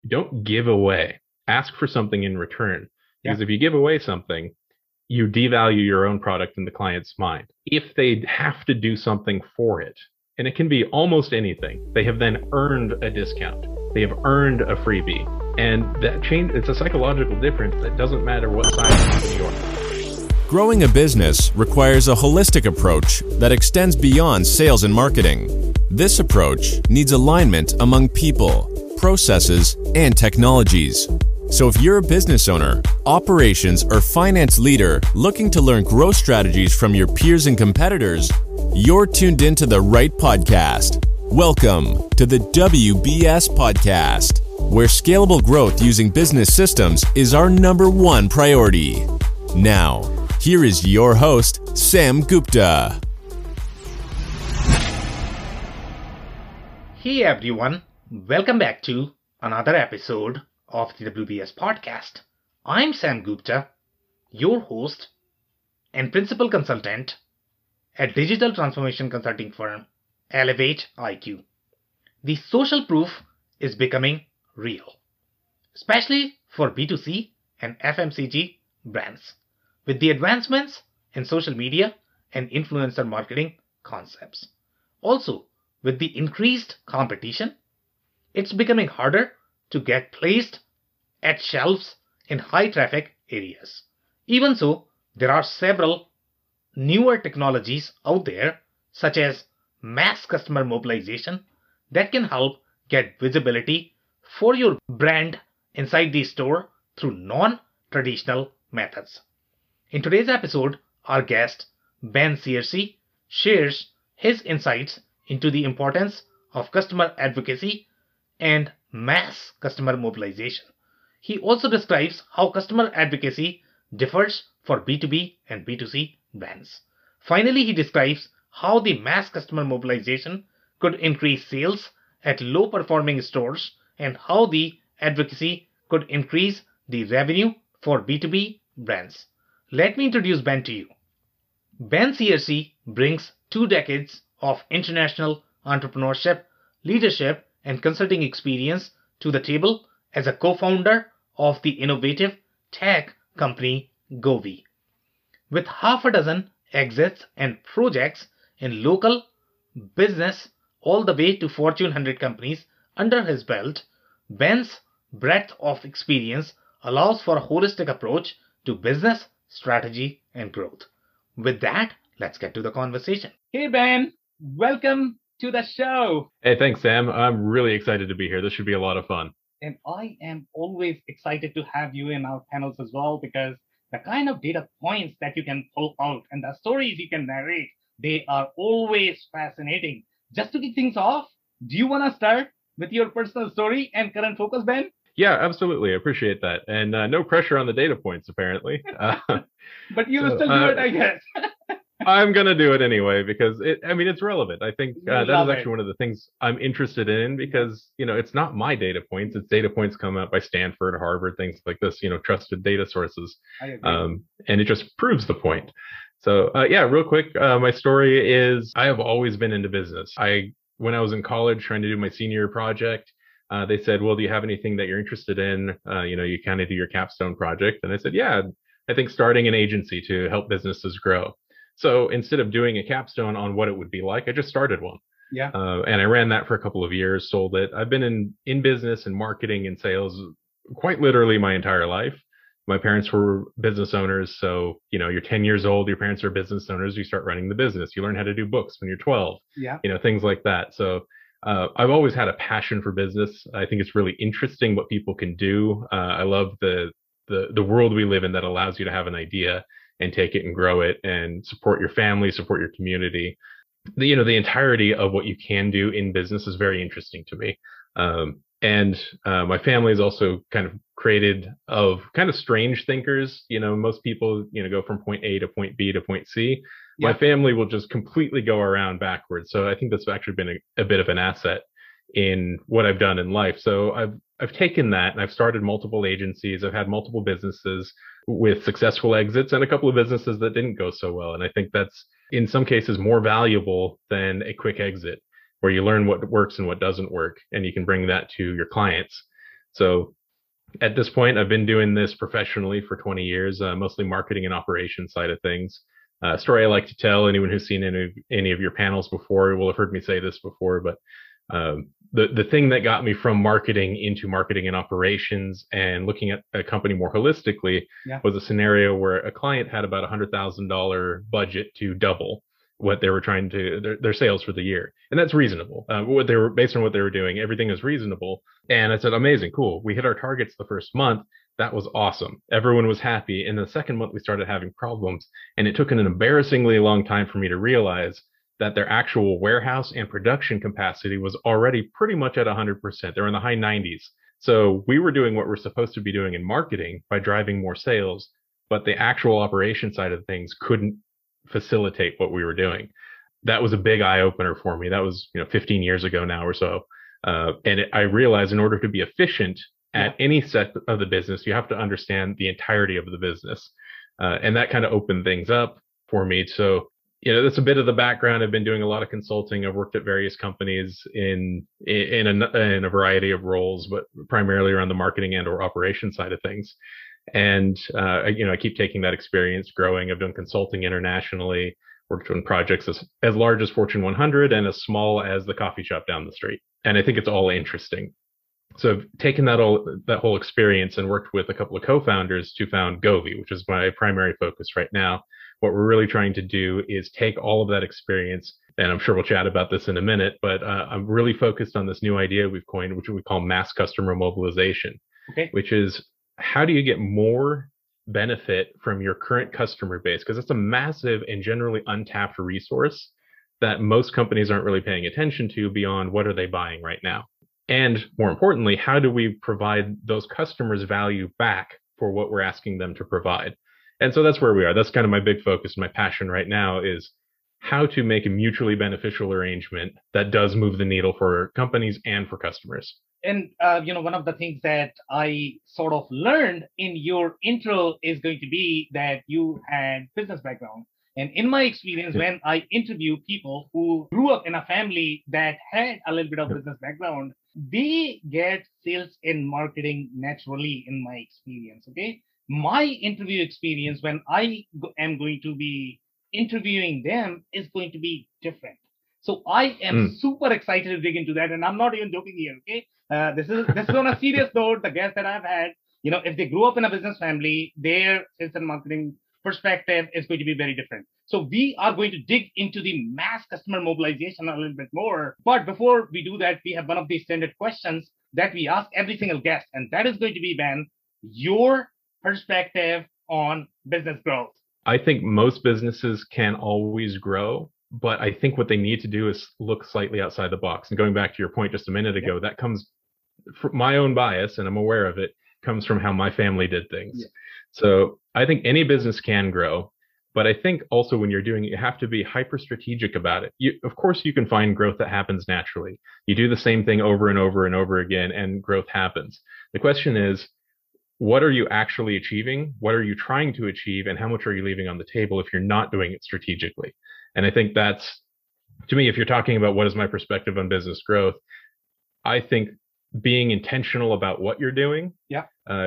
don't give away. Ask for something in return. Yeah. Because if you give away something, you devalue your own product in the client's mind. If they have to do something for it, and it can be almost anything, they have then earned a discount. They have earned a freebie. And that change, it's a psychological difference that doesn't matter what size company you are. Growing a business requires a holistic approach that extends beyond sales and marketing. This approach needs alignment among people, processes, and technologies. So if you're a business owner, operations, or finance leader looking to learn growth strategies from your peers and competitors, you're tuned into the right podcast. Welcome to the WBS Podcast, where scalable growth using business systems is our #1 priority. Now, here is your host, Sam Gupta. Hey everyone, welcome back to another episode of the WBS Podcast. I'm Sam Gupta, your host and principal consultant at digital transformation consulting firm Elevate IQ. The social proof is becoming real, especially for B2C and FMCG brands, with the advancements in social media and influencer marketing concepts. Also, with the increased competition, it's becoming harder to get placed at shelves in high traffic areas. Even so, there are several newer technologies out there, such as mass customer mobilization, that can help get visibility for your brand inside the store through non-traditional methods. In today's episode, our guest, Ben Searcy, shares his insights into the importance of customer advocacy and mass customer mobilization. He also describes how customer advocacy differs for B2B and B2C brands. Finally, he describes how the mass customer mobilization could increase sales at low performing stores and how the advocacy could increase the revenue for B2B brands. Let me introduce Ben to you. Ben Searcy brings 2 decades of international entrepreneurship, leadership, and consulting experience to the table as a co-founder of the innovative tech company Govi. With half a dozen exits and projects in local business all the way to Fortune 100 companies under his belt, Ben's breadth of experience allows for a holistic approach to business strategy and growth. With that, let's get to the conversation. Hey Ben, welcome to the show. Hey, thanks, Sam. I'm really excited to be here. This should be a lot of fun. And I am always excited to have you in our panels as well, because the kind of data points that you can pull out and the stories you can narrate, they are always fascinating. Just to kick things off, do you want to start with your personal story and current focus, Ben? Yeah, absolutely. I appreciate that. And no pressure on the data points, apparently. But you will still do it, I guess. I'm going to do it anyway because it's relevant. I think that is Love actually it. one of the things I'm interested in because, it's not my data points. It's data points come out by Stanford, Harvard, things like this, trusted data sources. I agree. And it just proves the point. So, real quick, my story is I have always been into business. When I was in college trying to do my senior project, they said, well, do you have anything that you're interested in? You kind of do your capstone project. And I said, yeah, I think starting an agency to help businesses grow. So instead of doing a capstone on what it would be like, I just started one. Yeah. And I ran that for a couple of years, sold it. I've been in business and marketing and sales quite literally my entire life. My parents were business owners. So, you're 10 years old, your parents are business owners, you start running the business. You learn how to do books when you're 12, Yeah. Things like that. So I've always had a passion for business. I think it's really interesting what people can do. I love the world we live in that allows you to have an idea and take it and grow it and support your family, support your community. The entirety of what you can do in business is very interesting to me. And my family is also kind of created of kind of strange thinkers. Most people, go from point A to point B to point C. Yeah. My family will just completely go around backwards. So I think that's actually been a bit of an asset in what I've done in life. So I've taken that and I've started multiple agencies. I've had multiple businesses with successful exits and a couple of businesses that didn't go so well. And I think that's in some cases more valuable than a quick exit where you learn what works and what doesn't work and you can bring that to your clients. So at this point, I've been doing this professionally for 20 years, mostly marketing and operations side of things. Story I like to tell, anyone who's seen any of your panels before will have heard me say this before, but the thing that got me from marketing into marketing and operations and looking at a company more holistically was a scenario where a client had about $100,000 budget to double what they were trying to their sales for the year, and that's reasonable. What they were based on what they were doing, everything is reasonable. And I said, amazing, cool. We hit our targets the first month. That was awesome. Everyone was happy. In the second month, we started having problems, and it took an embarrassingly long time for me to realize that their actual warehouse and production capacity was already pretty much at 100%. They're in the high 90s. So we were doing what we're supposed to be doing in marketing by driving more sales, but the actual operation side of things couldn't facilitate what we were doing. That was a big eye opener for me. That was 15 years ago now or so. I realized in order to be efficient at any set of the business, you have to understand the entirety of the business. And that kind of opened things up for me. So, that's a bit of the background. I've been doing a lot of consulting. I've worked at various companies in a variety of roles, but primarily around the marketing and or operation side of things. And, I keep taking that experience growing. I've done consulting internationally, worked on projects as large as Fortune 100 and as small as the coffee shop down the street. And I think it's all interesting. So I've taken that whole experience and worked with a couple of co-founders to found Govi, which is my primary focus right now. What we're really trying to do is take all of that experience, and I'm sure we'll chat about this in a minute, but I'm really focused on this new idea we've coined, which we call mass customer mobilization, which is how do you get more benefit from your current customer base? Because it's a massive and generally untapped resource that most companies aren't really paying attention to beyond what are they buying right now. And more importantly, how do we provide those customers value back for what we're asking them to provide? And so that's where we are. That's kind of my big focus. My passion right now is how to make a mutually beneficial arrangement that does move the needle for companies and for customers. And, one of the things that I sort of learned in your intro is going to be that you had business background. And in my experience, when I interview people who grew up in a family that had a little bit of business background, they get sales and marketing naturally in my experience. Okay. My interview experience when I am going to be interviewing them is going to be different. So I am super excited to dig into that. And I'm not even joking here. Okay. This is on a serious note. The guests that I've had, if they grew up in a business family, their sales and marketing perspective is going to be very different. So we are going to dig into the mass customer mobilization a little bit more. But before we do that, we have one of the standard questions that we ask every single guest. And that is going to be, Ben, your perspective on business growth. I think most businesses can always grow, but I think what they need to do is look slightly outside the box. And going back to your point just a minute ago, that comes from my own bias, and I'm aware of it, comes from how my family did things. So I think any business can grow, but I think also when you're doing it, you have to be hyper strategic about it. Of course, you can find growth that happens naturally. You do the same thing over and over and over again, and growth happens. The question is, what are you actually achieving? What are you trying to achieve? And how much are you leaving on the table if you're not doing it strategically? And I think that's, to me, if you're talking about what is my perspective on business growth, I think being intentional about what you're doing.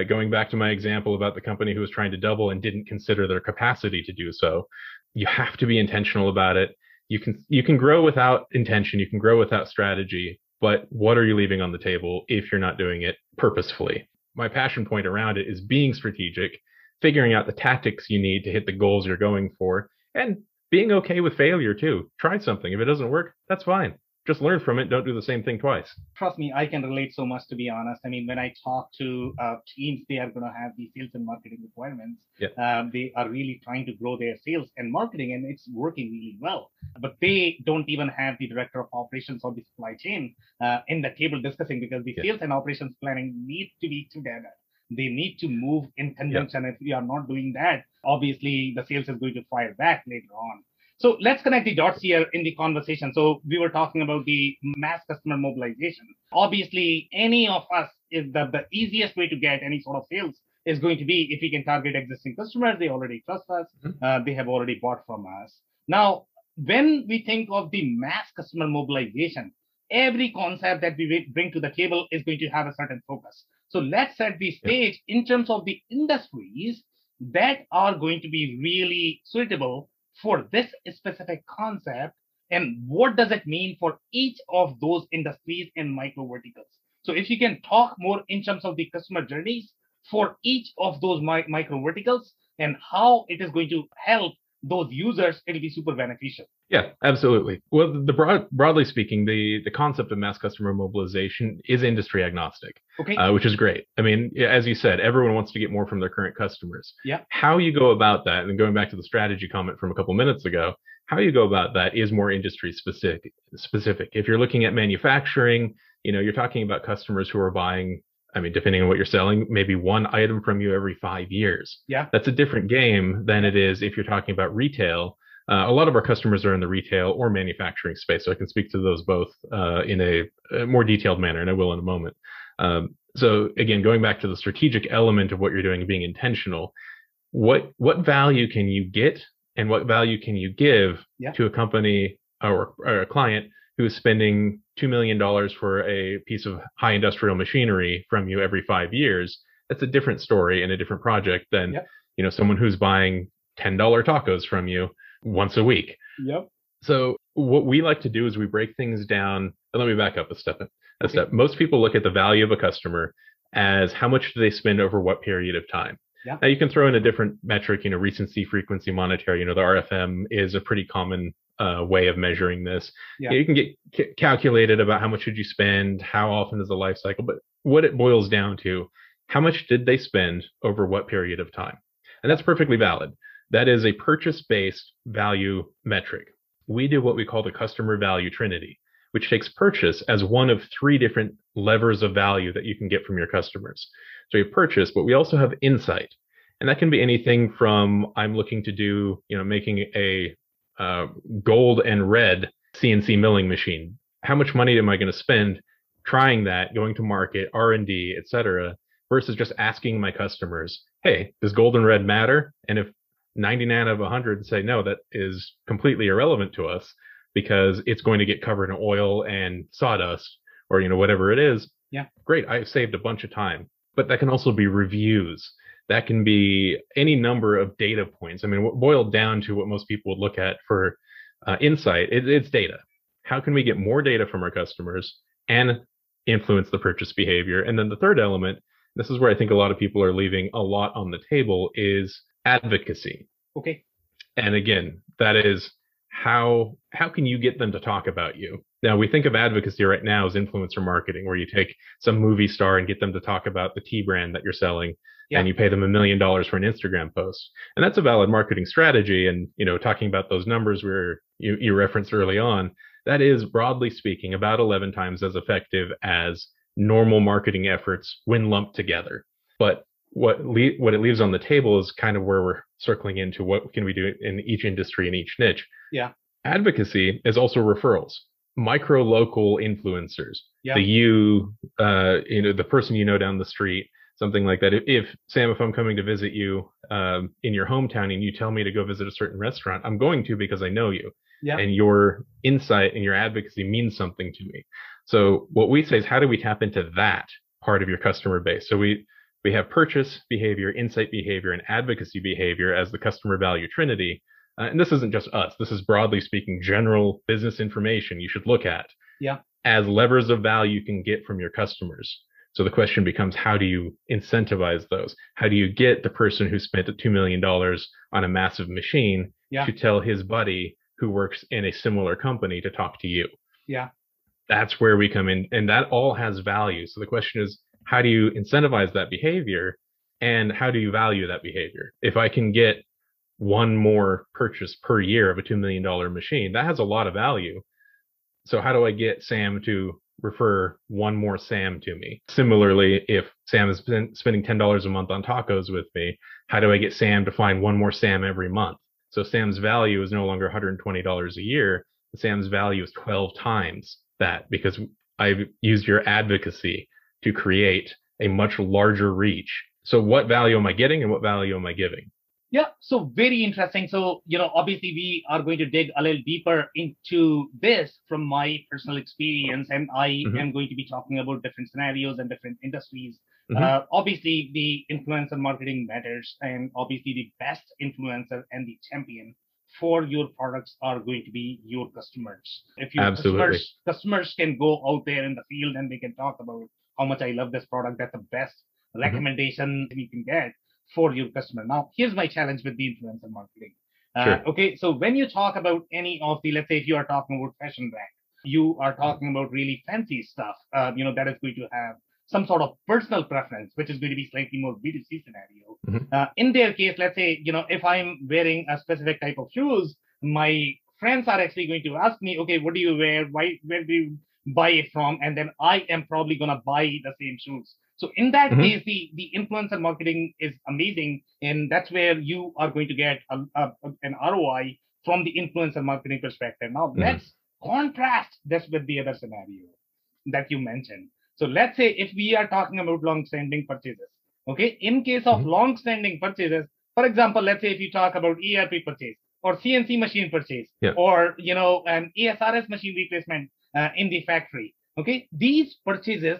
Going back to my example about the company who was trying to double and didn't consider their capacity to do so, you have to be intentional about it. You can grow without intention. You can grow without strategy. But what are you leaving on the table if you're not doing it purposefully? My passion point around it is being strategic, figuring out the tactics you need to hit the goals you're going for, and being okay with failure too. Try something. If it doesn't work, that's fine. Just learn from it. Don't do the same thing twice. Trust me, I can relate so much, to be honest. I mean, when I talk to teams, they are going to have the sales and marketing requirements. They are really trying to grow their sales and marketing, and it's working really well. But they don't even have the director of operations or the supply chain in the table discussing, because the sales and operations planning need to be together. They need to move in conjunction. If we are not doing that, obviously the sales is going to fire back later on. So let's connect the dots here in the conversation. So we were talking about the mass customer mobilization. Obviously, any of us, is the easiest way to get any sort of sales is going to be if we can target existing customers. They already trust us. They have already bought from us. Now, when we think of the mass customer mobilization, every concept that we bring to the table is going to have a certain focus. So let's set the stage in terms of the industries that are going to be really suitable for this specific concept, and what does it mean for each of those industries and micro verticals. So if you can talk more in terms of the customer journeys for each of those micro verticals and how it is going to help those users, it'll be super beneficial. Yeah, absolutely. Well, broadly speaking, the concept of mass customer mobilization is industry agnostic, which is great. I mean, as you said, everyone wants to get more from their current customers. Yeah. How you go about that, and going back to the strategy comment from a couple minutes ago, how you go about that is more industry specific. If you're looking at manufacturing, you're talking about customers who are buying, I mean, depending on what you're selling, maybe one item from you every 5 years. Yeah. That's a different game than it is if you're talking about retail. A lot of our customers are in the retail or manufacturing space, so I can speak to those both in a more detailed manner, and I will in a moment. So again, going back to the strategic element of what you're doing and being intentional, what value can you get and what value can you give to a company or a client who is spending $2 million for a piece of high industrial machinery from you every 5 years? That's a different story and a different project than someone who's buying $10 tacos from you once a week. Yep. So what we like to do is we break things down. And let me back up a step. Most people look at the value of a customer as how much do they spend over what period of time. Yeah. Now you can throw in a different metric, recency, frequency, monetary. The RFM is a pretty common way of measuring this. Yeah. You can get calculated about how much should you spend, how often is the life cycle, but what it boils down to, how much did they spend over what period of time? And that's perfectly valid. That is a purchase-based value metric. We do what we call the customer value trinity, which takes purchase as one of 3 different levers of value that you can get from your customers. So you purchase, but we also have insight. And that can be anything from I'm looking to do, making a gold and red CNC milling machine. How much money am I going to spend trying that, going to market, R&D, et cetera, versus just asking my customers, hey, does gold and red matter? And if 99 of 100 say no, that is completely irrelevant to us because it's going to get covered in oil and sawdust or whatever it is. Yeah. Great, I've saved a bunch of time. But that can also be reviews. That can be any number of data points. I mean, what boiled down to what most people would look at for insight, it's data. How can we get more data from our customers and influence the purchase behavior? And then the third element, this is where I think a lot of people are leaving a lot on the table, is advocacy. Okay. And again, that is how can you get them to talk about you? Now, we think of advocacy right now as influencer marketing, where you take some movie star and get them to talk about the tea brand that you're selling, and you pay them $1 million for an Instagram post. And that's a valid marketing strategy. And, talking about those numbers where you referenced early on, that is, broadly speaking, about 11 times as effective as normal marketing efforts when lumped together. But what it leaves on the table is kind of where we're circling into what can we do in each industry and each niche. Yeah. Advocacy is also referrals, micro local influencers. Yeah. The person down the street, something like that. If Sam, if I'm coming to visit you in your hometown and you tell me to go visit a certain restaurant, I'm going to because I know you. Yeah. And your insight and your advocacy means something to me. So what we say is, how do we tap into that part of your customer base? So we have purchase behavior, insight behavior, and advocacy behavior as the customer value trinity. And this isn't just us. This is, broadly speaking, general business information you should look at as levers of value you can get from your customers. So the question becomes, how do you incentivize those? How do you get the person who spent $2 million on a massive machine to tell his buddy who works in a similar company to talk to you? Yeah. That's where we come in. And that all has value. So the question is, how do you incentivize that behavior and how do you value that behavior? If I can get one more purchase per year of a $2 million machine, that has a lot of value. So how do I get Sam to refer one more Sam to me? Similarly, if Sam is spending $10 a month on tacos with me, how do I get Sam to find one more Sam every month? So Sam's value is no longer $120 a year. Sam's value is 12 times that because I've used your advocacy to create a much larger reach. So what value am I getting and what value am I giving? Yeah, so very interesting. So, obviously we are going to dig a little deeper into this from my personal experience, and I am going to be talking about different scenarios and different industries Obviously, the influencer marketing matters, and obviously, the best influencer and the champion for your products are going to be your customers. If your Absolutely. customers can go out there in the field and they can talk about how much I love this product, that's the best Hmm. recommendation you can get for your customer. Now, here's my challenge with the influencer marketing. Sure. Okay, so when you talk about any of the, let's say, if you are talking about fashion brand, you are talking about really fancy stuff, that is going to have some sort of personal preference, which is going to be slightly more B2C scenario. Hmm. In their case, let's say, if I'm wearing a specific type of shoes, my friends are actually going to ask me, okay, what do you wear? Where do you buy it from? And then I am probably going to buy the same shoes. So in that Hmm. case, the influencer marketing is amazing. And that's where you are going to get an ROI from the influencer marketing perspective. Now, Hmm. let's contrast this with the other scenario that you mentioned. So let's say if we are talking about long-standing purchases, okay, in case of Hmm. long-standing purchases, for example, let's say if you talk about ERP purchase or CNC machine purchase Yeah. or an ASRS machine replacement in the factory, okay, these purchases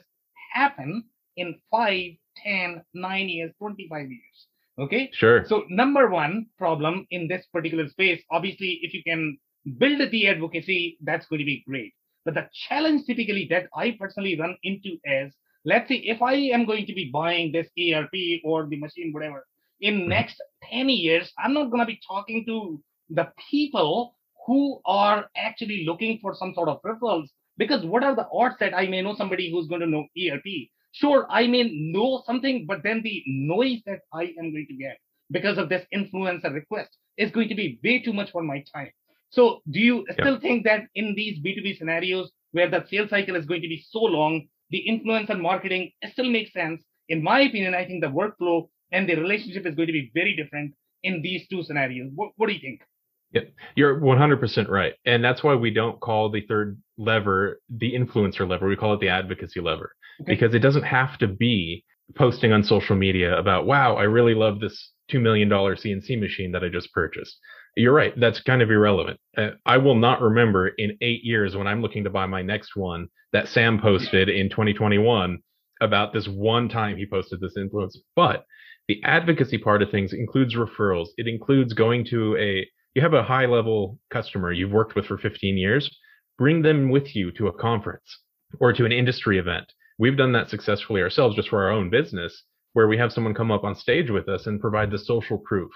happen in 5, 10, 9 years, 25 years. Okay. Sure. So number one problem in this particular space, obviously, if you can build the advocacy, that's going to be great. But the challenge typically that I personally run into is, let's say if I am going to be buying this ERP or the machine, whatever, in Hmm. next 10 years, I'm not going to be talking to the people who are actually looking for some sort of referrals. Because what are the odds that I may know somebody who's going to know ERP? Sure, I may know something, but then the noise that I am going to get because of this influencer request is going to be way too much for my time. So, do you Yeah. still think that in these B2B scenarios where the sales cycle is going to be so long, the influencer marketing still makes sense? In my opinion, I think the workflow and the relationship is going to be very different in these two scenarios. What do you think? Yeah, you're 100% right. And that's why we don't call the third lever the influencer lever. We call it the advocacy lever Okay. because it doesn't have to be posting on social media about, wow, I really love this $2 million CNC machine that I just purchased. You're right. That's kind of irrelevant. I will not remember in 8 years when I'm looking to buy my next one that Sam posted in 2021 about this one time he posted this influencer. But the advocacy part of things includes referrals. It includes going to you have a high level customer you've worked with for 15 years, bring them with you to a conference or to an industry event. We've done that successfully ourselves just for our own business, where we have someone come up on stage with us and provide the social proof.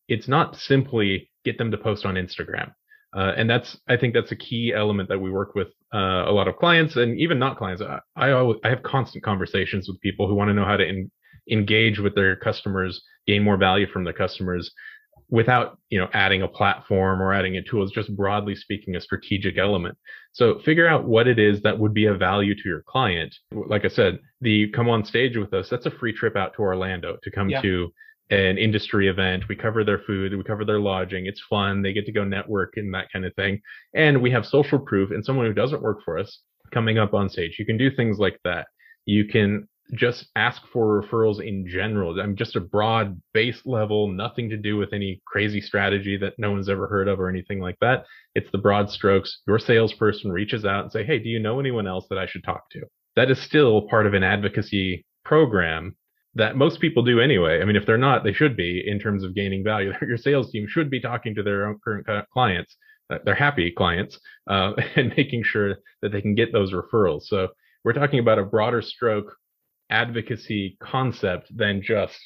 It's not simply get them to post on Instagram. And I think that's a key element that we work with a lot of clients and even not clients. I have constant conversations with people who want to know how to engage with their customers, gain more value from their customers without adding a platform or adding a tool. It's just broadly speaking a strategic element. So figure out what it is that would be of value to your client. Like I said, the come on stage with us, that's a free trip out to Orlando to come Yeah. to an industry event. We cover their food, we cover their lodging. It's fun. They get to go network and that kind of thing. And we have social proof and someone who doesn't work for us coming up on stage. You can do things like that. You can just ask for referrals in general. I'm just a broad base level, nothing to do with any crazy strategy that no one's ever heard of or anything like that. It's the broad strokes. Your salesperson reaches out and say, hey, do you know anyone else that I should talk to? That is still part of an advocacy program that most people do anyway. I mean, if they're not, they should be in terms of gaining value. Your sales team should be talking to their own current clients, their happy clients, and making sure that they can get those referrals. So we're talking about a broader stroke advocacy concept than just,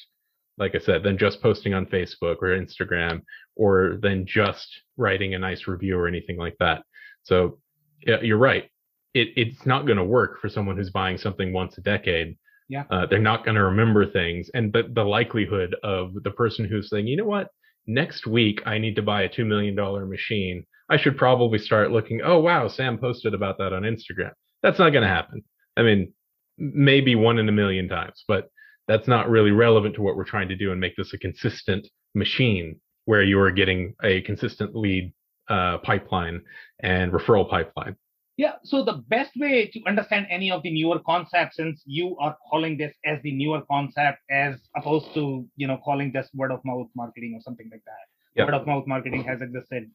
like I said, than just posting on Facebook or Instagram or than just writing a nice review or anything like that. So yeah, you're right. It's not going to work for someone who's buying something once a decade. Yeah. They're not going to remember things. And the likelihood of the person who's saying, you know what, next week I need to buy a $2 million machine. I should probably start looking, oh, wow, Sam posted about that on Instagram. That's not going to happen. I mean, maybe one in a million times, but that's not really relevant to what we're trying to do and make this a consistent machine where you are getting a consistent lead pipeline and referral pipeline. Yeah, so the best way to understand any of the newer concepts, since you are calling this as the newer concept as opposed to, calling this word of mouth marketing or something like that. Yep. Word of mouth marketing has existed,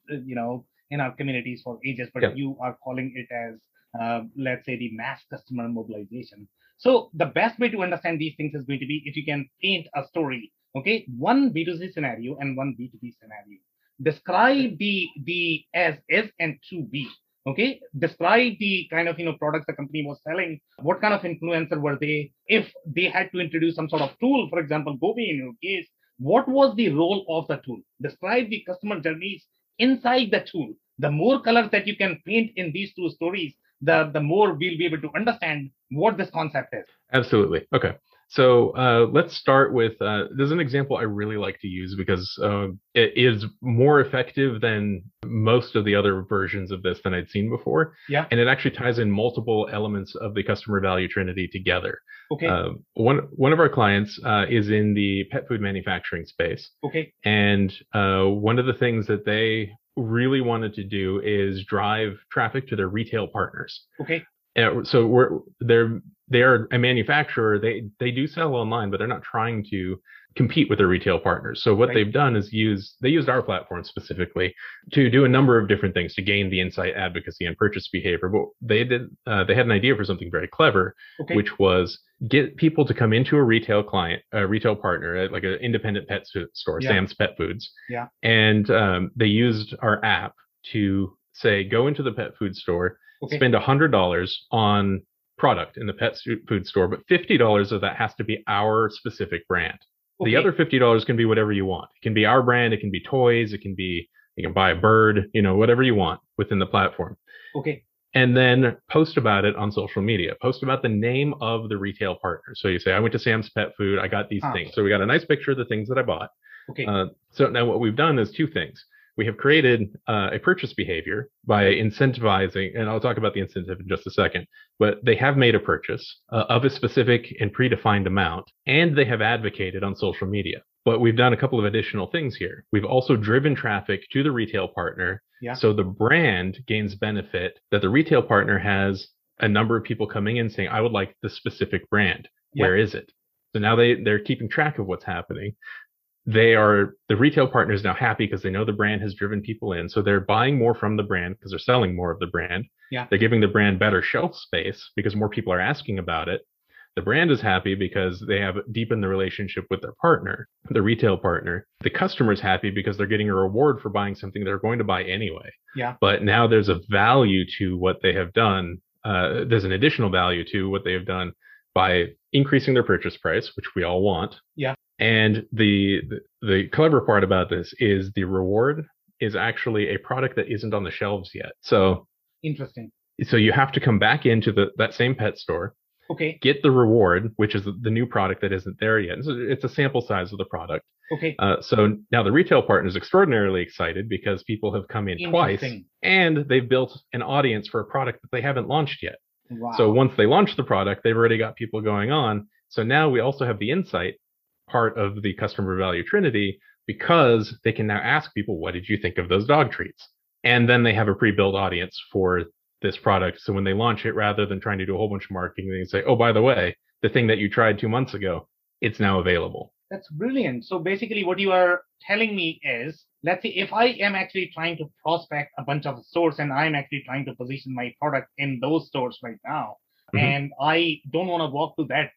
in our communities for ages, but Yep. you are calling it as, let's say, the mass customer mobilization. So the best way to understand these things is going to be if you can paint a story. Okay, one B2C scenario and one B2B scenario. Describe the as is and to be. Okay, describe the kind of products the company was selling. What kind of influencer were they? If they had to introduce some sort of tool, for example, Gobi in your case, what was the role of the tool? Describe the customer journeys inside the tool. The more colors that you can paint in these two stories, the more we'll be able to understand what this concept is. Absolutely. Okay. So let's start with there's an example I really like to use because it is more effective than most of the other versions of this than I'd seen before. Yeah. And it actually ties in multiple elements of the customer value trinity together. Okay. One of our clients is in the pet food manufacturing space. Okay. And one of the things that they really wanted to do is drive traffic to their retail partners. Okay. So they are a manufacturer. They do sell online, but they're not trying to compete with their retail partners. So what they've done is they used our platform specifically to do a number of different things to gain the insight, advocacy, and purchase behavior. But they had an idea for something very clever, which was get people to come into a retail partner, like an independent pet store, Sam's Pet Foods. Yeah. And they used our app to say, go into the pet food store, spend $100 on product in the pet food store, but $50 of that has to be our specific brand. The other $50 can be whatever you want. It can be our brand. It can be toys. It can be, you can buy a bird, whatever you want within the platform. Okay. And then post about it on social media. Post about the name of the retail partner. So you say, I went to Sam's Pet Food. I got these things. So we got a nice picture of the things that I bought. Okay. So now what we've done is two things. We have created a purchase behavior by incentivizing, and I'll talk about the incentive in just a second, but they have made a purchase of a specific and predefined amount, and they have advocated on social media. But we've done a couple of additional things here. We've also driven traffic to the retail partner. Yeah. So the brand gains benefit that the retail partner has a number of people coming in saying, I would like the specific brand. Yeah. Where is it? So now they're keeping track of what's happening. The retail partner is now happy because they know the brand has driven people in. So they're buying more from the brand because they're selling more of the brand. Yeah. They're giving the brand better shelf space because more people are asking about it. The brand is happy because they have deepened the relationship with their partner, the retail partner. The customer's happy because they're getting a reward for buying something they're going to buy anyway. Yeah. But now there's a value to what they have done. There's an additional value to what they have done by increasing their purchase price, which we all want. Yeah. And the clever part about this is the reward is actually a product that isn't on the shelves yet. So interesting. So you have to come back into that same pet store. Okay. Get the reward, which is the new product that isn't there yet. So it's a sample size of the product. Okay. So now the retail partner is extraordinarily excited because people have come in twice and they've built an audience for a product that they haven't launched yet. Wow. So once they launch the product, they've already got people going on. So now we also have the insight part of the customer value trinity because they can now ask people, what did you think of those dog treats? And then they have a pre-built audience for this product. So when they launch it, rather than trying to do a whole bunch of marketing, they say, oh, by the way, the thing that you tried 2 months ago, it's now available. That's brilliant. So basically what you are telling me is, let's say if I am actually trying to prospect a bunch of stores and I'm actually trying to position my product in those stores right now, and I don't want to walk to that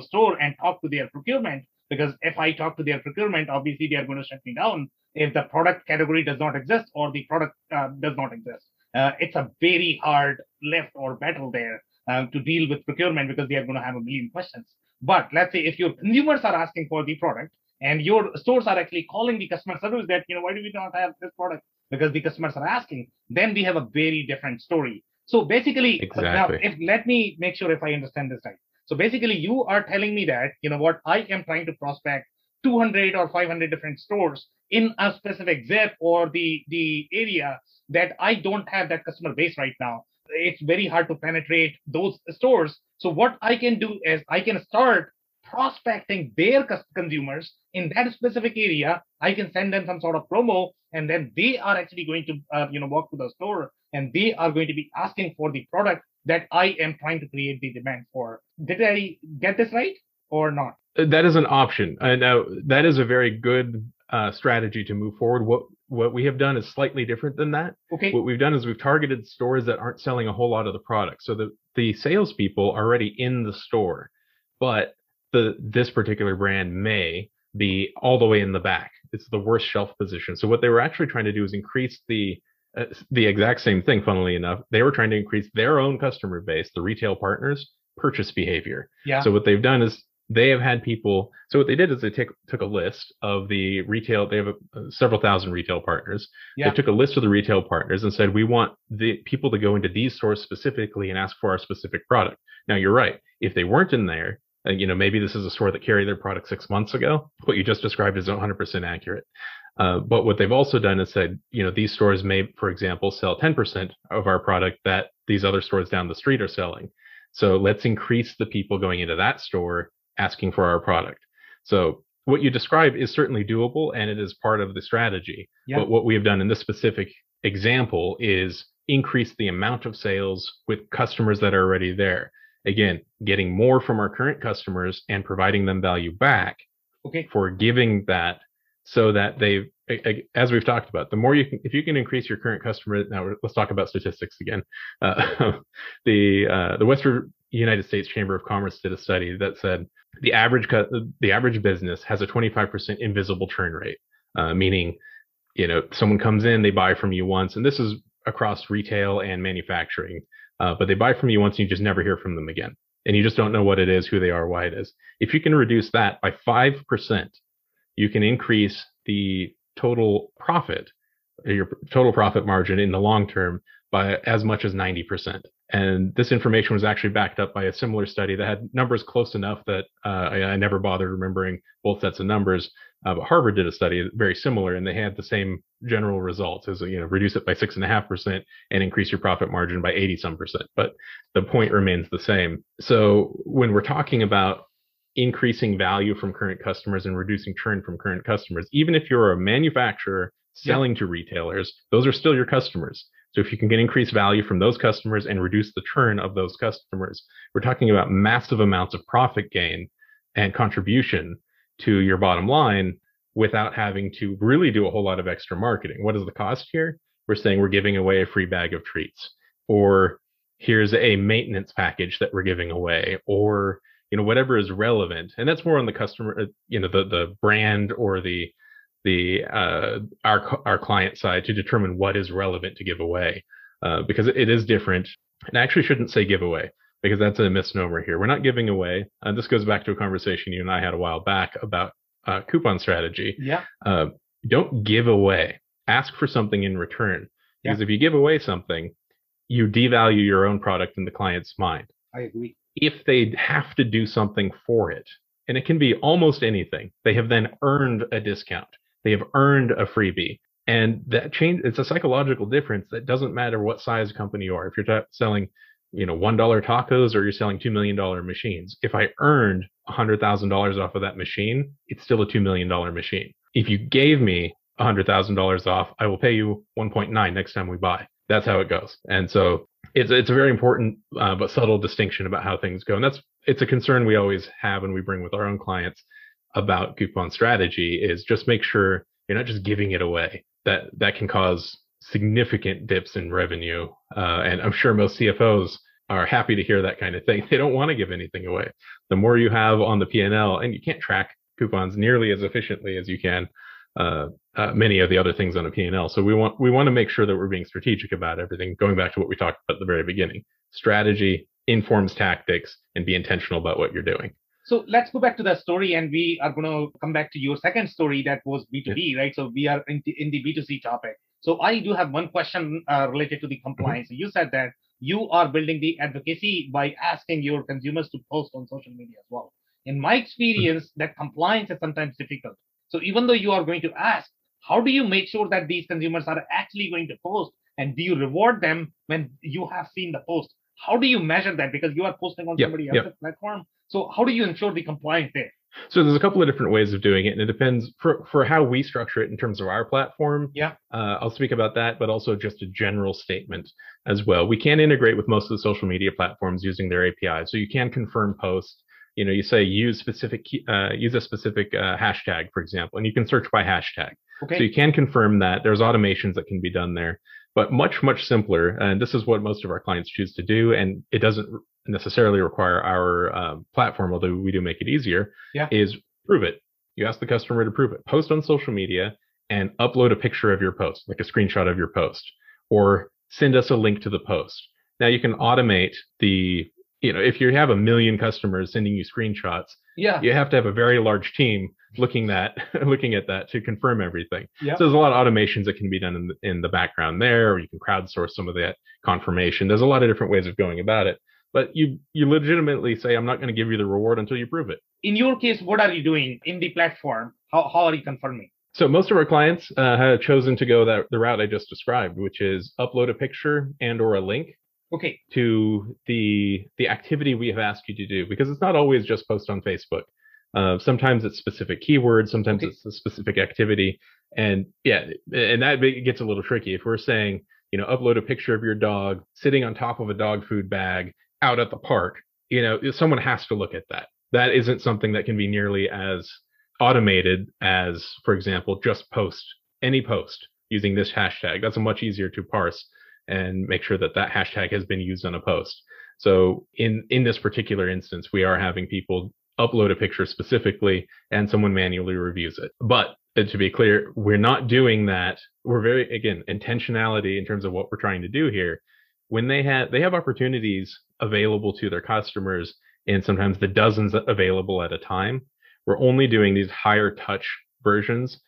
store and talk to their procurement, because if I talk to their procurement, obviously they are going to shut me down if the product category does not exist or the product does not exist. It's a very hard lift or battle there to deal with procurement because they are going to have a million questions. But let's say if your consumers are asking for the product and your stores are actually calling the customer service that, why do we not have this product? Because the customers are asking, then we have a very different story. So basically, now let me make sure if I understand this right. So basically you are telling me that, I am trying to prospect 200 or 500 different stores in a specific zip or the area that I don't have that customer base right now. It's very hard to penetrate those stores. So what I can do is I can start prospecting their consumers in that specific area. I can send them some sort of promo, and then they are actually going to, walk to the store and they are going to be asking for the product that I am trying to create the demand for. Did I get this right or not? That is an option. Now, that is a very good strategy to move forward. what we have done is slightly different than that. Okay. What we've done is we've targeted stores that aren't selling a whole lot of the product. So the salespeople are already in the store, but this particular brand may be all the way in the back. It's the worst shelf position. So what they were actually trying to do is increase the exact same thing, funnily enough. They were trying to increase their own customer base, the retail partners, purchase behavior. Yeah. So what they've done is they have had people. So what they did is they took a list of the retail. They have several thousand retail partners. Yeah. They took a list of the retail partners and said, we want the people to go into these stores specifically and ask for our specific product. Now, you're right. If they weren't in there, maybe this is a store that carried their product 6 months ago. What you just described is 100% accurate. But what they've also done is said, these stores may, for example, sell 10% of our product that these other stores down the street are selling. So let's increase the people going into that store asking for our product. So what you describe is certainly doable, and it is part of the strategy. Yeah. But what we have done in this specific example is increase the amount of sales with customers that are already there. Again, getting more from our current customers and providing them value back for giving that, so that they, as we've talked about, the more if you can increase your current customer. Now let's talk about statistics again. The Western United States Chamber of Commerce did a study that said the average business has a 25% invisible churn rate, meaning someone comes in, they buy from you once, and this is across retail and manufacturing, but they buy from you once and you just never hear from them again, and you just don't know what it is, who they are, why it is. If you can reduce that by 5%, you can increase the total profit, your total profit margin in the long term, by as much as 90%. And this information was actually backed up by a similar study that had numbers close enough that I never bothered remembering both sets of numbers. But Harvard did a study very similar, and they had the same general results as, reduce it by 6.5% and increase your profit margin by 80-some%. But the point remains the same. So when we're talking about increasing value from current customers and reducing churn from current customers, even if you're a manufacturer selling to retailers, those are still your customers. So if you can get increased value from those customers and reduce the churn of those customers, we're talking about massive amounts of profit gain and contribution to your bottom line without having to really do a whole lot of extra marketing. What is the cost here? We're saying we're giving away a free bag of treats, or here's a maintenance package that we're giving away, or whatever is relevant. And that's more on the customer, the brand or our client side to determine what is relevant to give away, because it is different. And I actually shouldn't say giveaway, because that's a misnomer here. We're not giving away. This goes back to a conversation you and I had a while back about coupon strategy. Yeah. Don't give away. Ask for something in return. Because if you give away something, you devalue your own product in the client's mind. I agree. If they have to do something for it, and it can be almost anything, they have then earned a discount. They have earned a freebie. And that change, it's a psychological difference that doesn't matter what size company you are. If you're selling, $1 tacos, or you're selling $2 million machines. If I earned $100,000 off of that machine, it's still a $2 million machine. If you gave me $100,000 off, I will pay you 1.9 next time we buy. That's how it goes. And so it's a very important but subtle distinction about how things go. And it's a concern we always have when we bring with our own clients about coupon strategy, is just make sure you're not just giving it away. That can cause significant dips in revenue. And I'm sure most CFOs are happy to hear that kind of thing. They don't want to give anything away. The more you have on the P&L, and you can't track coupons nearly as efficiently as you can many of the other things on a P&L. So we want to make sure that we're being strategic about everything, going back to what we talked about at the very beginning. Strategy informs tactics, and be intentional about what you're doing. So let's go back to the story, and we are going to come back to your second story that was B2B, right? So we are in the B2C topic. So I do have one question related to the compliance. Mm-hmm. You said that you are building the advocacy by asking your consumers to post on social media as well. In my experience, that compliance is sometimes difficult. So even though you are going to ask, how do you make sure that these consumers are actually going to post? And do you reward them when you have seen the post? How do you measure that? Because you are posting on somebody else's platform. So how do you ensure the compliance there? So there's a couple of different ways of doing it, and it depends for how we structure it in terms of our platform. I'll speak about that, but also just a general statement as well. We can integrate with most of the social media platforms using their APIs, so you can confirm posts. You say use a specific hashtag, for example, and you can search by hashtag. So you can confirm that. There's automations that can be done there, but much, much simpler. And this is what most of our clients choose to do. And it doesn't necessarily require our platform, although we do make it easier, is prove it. You ask the customer to prove it. Post on social media and upload a picture of your post, like a screenshot of your post, or send us a link to the post. Now you can automate if you have 1 million customers sending you screenshots, you have to have a very large team looking at that to confirm everything. So there's a lot of automations that can be done in the background there, or you can crowdsource some of that confirmation. There's a lot of different ways of going about it. But you legitimately say, I'm not going to give you the reward until you prove it. In your case, what are you doing in the platform? How are you confirming? So most of our clients have chosen to go the route I just described, which is upload a picture and or a link to the activity we have asked you to do, because it's not always just post on Facebook. Sometimes it's specific keywords, sometimes it's a specific activity. And that gets a little tricky. If we're saying, upload a picture of your dog sitting on top of a dog food bag out at the park, someone has to look at that. That isn't something that can be nearly as automated as, for example, just any post using this hashtag. That's much easier to parse and make sure that hashtag has been used on a post. So in this particular instance, we are having people upload a picture specifically and someone manually reviews it. But to be clear, we're not doing that. We're very, again, intentionality in terms of what we're trying to do here. When they have opportunities available to their customers, and sometimes the dozens available at a time, we're only doing these higher touch versions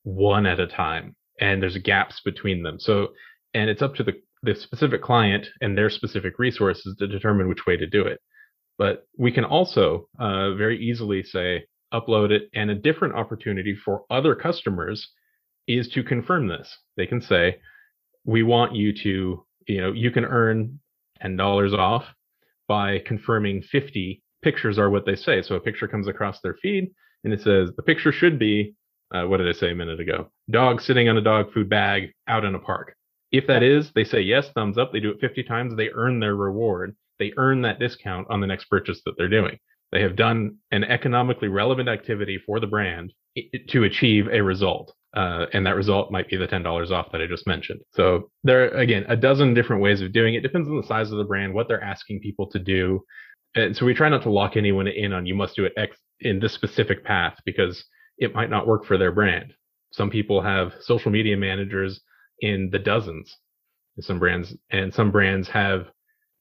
one at a time, and there's gaps between them. So, and it's up to the specific client and their specific resources to determine which way to do it. But we can also very easily say, upload it, and a different opportunity for other customers is to confirm this. They can say, we want you to, you can earn $10 off by confirming 50 pictures are what they say. So a picture comes across their feed and it says the picture should be, what did I say a minute ago? Dog sitting on a dog food bag out in a park. If that is, they say yes, thumbs up. They do it 50 times. They earn their reward. They earn that discount on the next purchase that they're doing. They have done an economically relevant activity for the brand to achieve a result. And that result might be the $10 off that I just mentioned. So there are, again, a dozen different ways of doing it. Depends on the size of the brand, what they're asking people to do. And so we try not to lock anyone in on, you must do it X in this specific path, because it might not work for their brand. Some people have social media managers in the dozens. Some brands have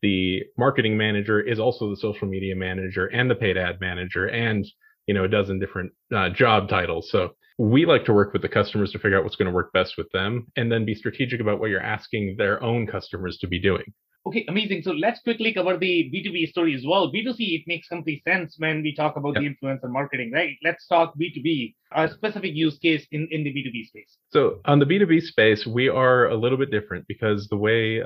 the marketing manager is also the social media manager and the paid ad manager and, a dozen different job titles. So we like to work with the customers to figure out what's going to work best with them, and then be strategic about what you're asking their own customers to be doing. Okay, amazing. So let's quickly cover the B2B story as well. B2C, it makes complete sense when we talk about the influencer marketing, right? Let's talk B2B, a specific use case in the B2B space. So on the B2B space, we are a little bit different because the way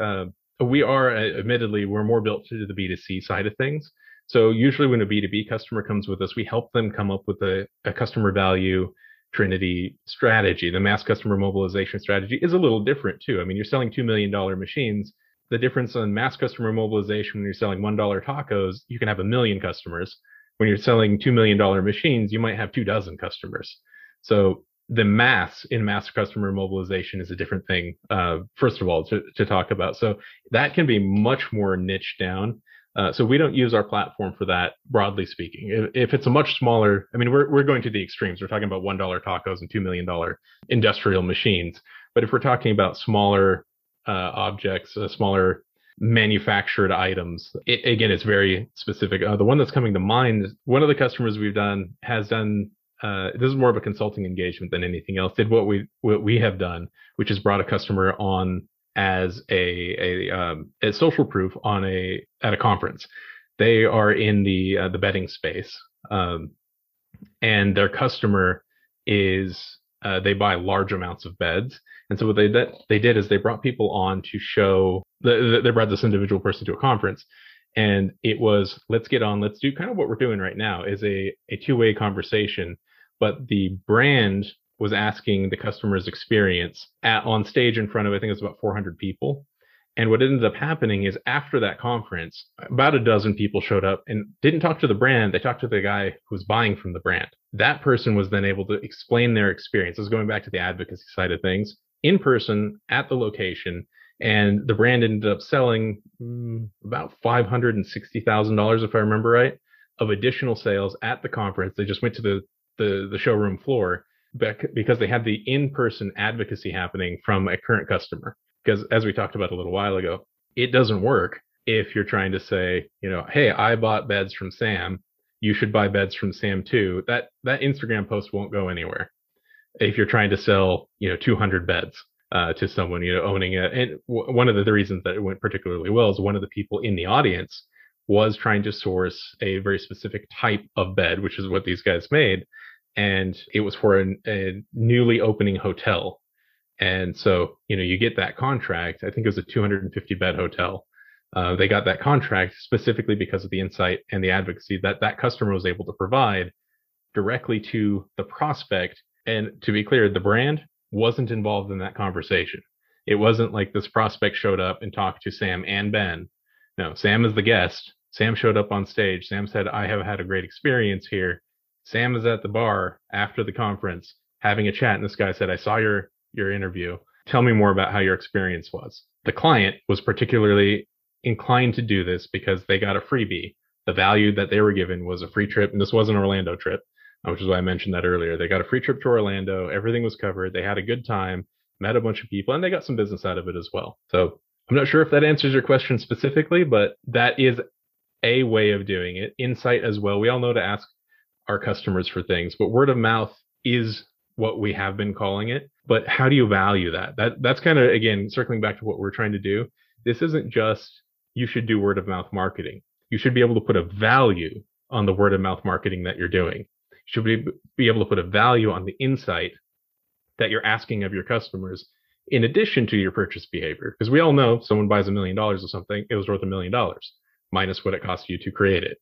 we are, admittedly, we're more built to the B2C side of things. So usually when a B2B customer comes with us, we help them come up with a customer value Trinity strategy. The mass customer mobilization strategy is a little different too. I mean, you're selling $2 million machines. The difference on mass customer mobilization, when you're selling $1 tacos, you can have 1 million customers. When you're selling $2 million machines, you might have 24 customers. So the mass customer mobilization is a different thing, first of all, to talk about. So that can be much more niche down. So we don't use our platform for that, broadly speaking. If it's a much smaller, I mean, we're going to the extremes. We're talking about $1 tacos and $2 million industrial machines. But if we're talking about smaller objects, smaller manufactured items, again, it's very specific. The one that's coming to mind is one of the customers we've done has done, this is more of a consulting engagement than anything else, did what we have done, which is brought a customer on as a social proof at a conference. They are in the bedding space, and their customer is they buy large amounts of beds. And so what they did is they brought people on to show they brought this individual person to a conference, and it was, let's do kind of what we're doing right now, is a two-way conversation, but the brand was asking the customer's experience on stage in front of, I think it was about 400 people. And what ended up happening is after that conference, about a dozen people showed up and didn't talk to the brand. They talked to the guy who was buying from the brand. That person was then able to explain their experience. This is going back to the advocacy side of things in person at the location. And the brand ended up selling about $560,000, if I remember right, of additional sales at the conference. They just went to the showroom floor because they had the in-person advocacy happening from a current customer. Because as we talked about a little while ago, it doesn't work if you're trying to say, hey, I bought beds from Sam. You should buy beds from Sam too. That Instagram post won't go anywhere if you're trying to sell, 200 beds to someone, owning it. And one of the reasons that it went particularly well is one of the people in the audience was trying to source a very specific type of bed, which is what these guys made. And it was for a newly opening hotel. And so, you get that contract. I think it was a 250 bed hotel. They got that contract specifically because of the insight and the advocacy that customer was able to provide directly to the prospect. And to be clear, the brand wasn't involved in that conversation. It wasn't like this prospect showed up and talked to Sam and Ben. No, Sam is the guest. Sam showed up on stage. Sam said, I have had a great experience here. Sam is at the bar after the conference having a chat. And this guy said, I saw your interview. Tell me more about how your experience was. The client was particularly inclined to do this because they got a freebie. The value that they were given was a free trip. And this was an Orlando trip, which is why I mentioned that earlier. They got a free trip to Orlando. Everything was covered. They had a good time, met a bunch of people, and they got some business out of it as well. So I'm not sure if that answers your question specifically, but that is a way of doing it. Insight as well. We all know to ask our customers for things, but word of mouth is what we have been calling it. But how do you value that? That's kind of, again, circling back to what we're trying to do. This isn't just you should do word of mouth marketing. You should be able to put a value on the word of mouth marketing that you're doing. You should be able to put a value on the insight that you're asking of your customers in addition to your purchase behavior. Because we all know someone buys $1 million of something, it was worth $1 million minus what it cost you to create it.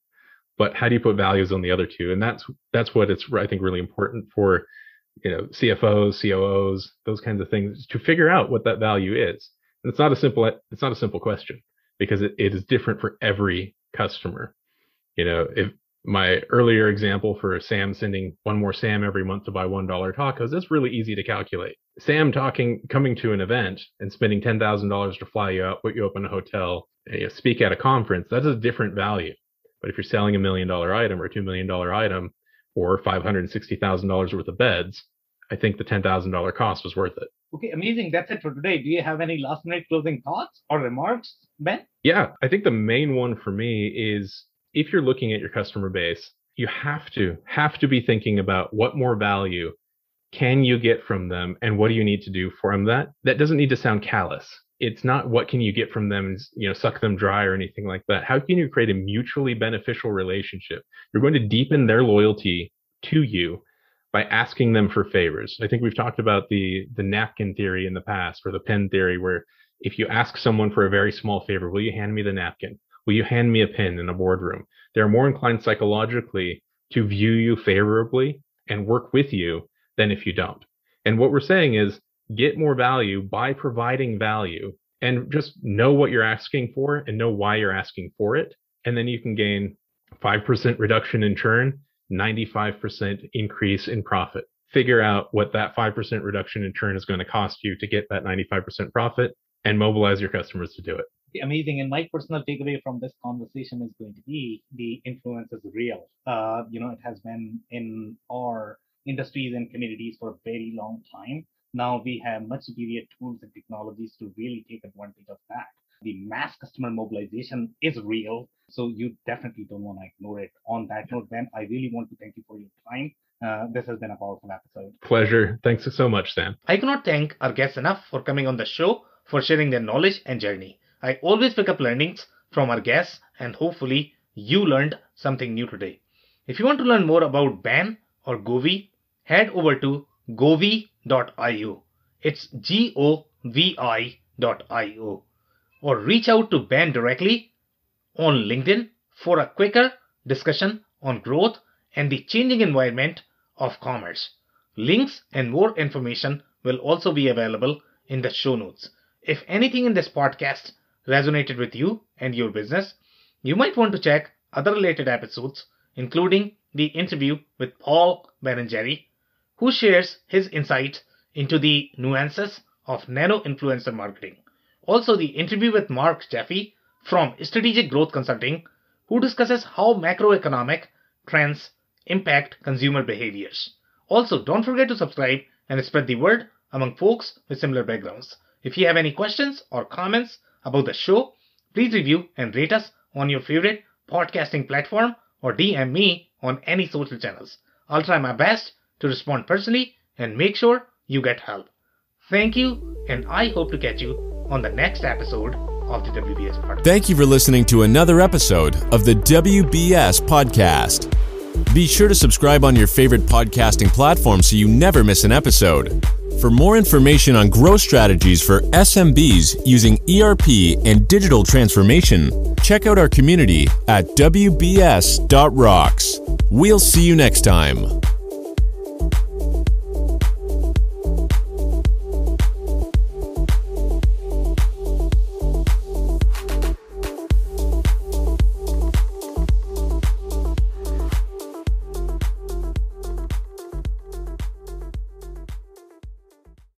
But how do you put values on the other two? And that's what it's, I think, really important for CFOs, COOs, those kinds of things to figure out what that value is. And it's not a simple question because it is different for every customer. If my earlier example for Sam sending one more Sam every month to buy $1 tacos, that's really easy to calculate. Sam coming to an event and spending $10,000 to fly you out, put you up in a hotel, speak at a conference, that's a different value. But if you're selling $1 million item or $2 million item or $560,000 worth of beds, I think the $10,000 cost was worth it. Okay, amazing. That's it for today. Do you have any last minute closing thoughts or remarks, Ben? Yeah, I think the main one for me is if you're looking at your customer base, you have to be thinking about what more value can you get from them and what do you need to do for them. That doesn't need to sound callous. It's not what can you get from them, suck them dry or anything like that. How can you create a mutually beneficial relationship? You're going to deepen their loyalty to you by asking them for favors. I think we've talked about the napkin theory in the past, or the pen theory, where if you ask someone for a very small favor, will you hand me the napkin? Will you hand me a pen in a boardroom? They're more inclined psychologically to view you favorably and work with you than if you don't. And what we're saying is get more value by providing value, and just know what you're asking for and know why you're asking for it. And then you can gain 5% reduction in churn, 95% increase in profit. Figure out what that 5% reduction in churn is going to cost you to get that 95% profit and mobilize your customers to do it. Amazing. And my personal takeaway from this conversation is going to be the influence is real. It has been in our industries and communities for a very long time. Now we have much superior tools and technologies to really take advantage of that. The mass customer mobilization is real, so you definitely don't want to ignore it. On that note, Ben, I really want to thank you for your time. This has been a powerful episode. Pleasure. Thanks so much, Sam. I cannot thank our guests enough for coming on the show, for sharing their knowledge and journey. I always pick up learnings from our guests, and hopefully you learned something new today. If you want to learn more about Ben or Govi, head over to govi.io. It's govi.io. Or reach out to Ben directly on LinkedIn for a quicker discussion on growth and the changing environment of commerce. Links and more information will also be available in the show notes. If anything in this podcast resonated with you and your business, you might want to check other related episodes, including the interview with Paul Berengeri, who shares his insight into the nuances of nano-influencer marketing. Also, the interview with Mark Jeffy from Strategic Growth Consulting, who discusses how macroeconomic trends impact consumer behaviors. Also, don't forget to subscribe and spread the word among folks with similar backgrounds. If you have any questions or comments about the show, please review and rate us on your favorite podcasting platform or DM me on any social channels. I'll try my best to respond personally and make sure you get help. Thank you, and I hope to catch you on the next episode of the WBS Podcast. Thank you for listening to another episode of the WBS Podcast. Be sure to subscribe on your favorite podcasting platform so you never miss an episode. For more information on growth strategies for SMBs using ERP and digital transformation, check out our community at WBS.rocks. We'll see you next time.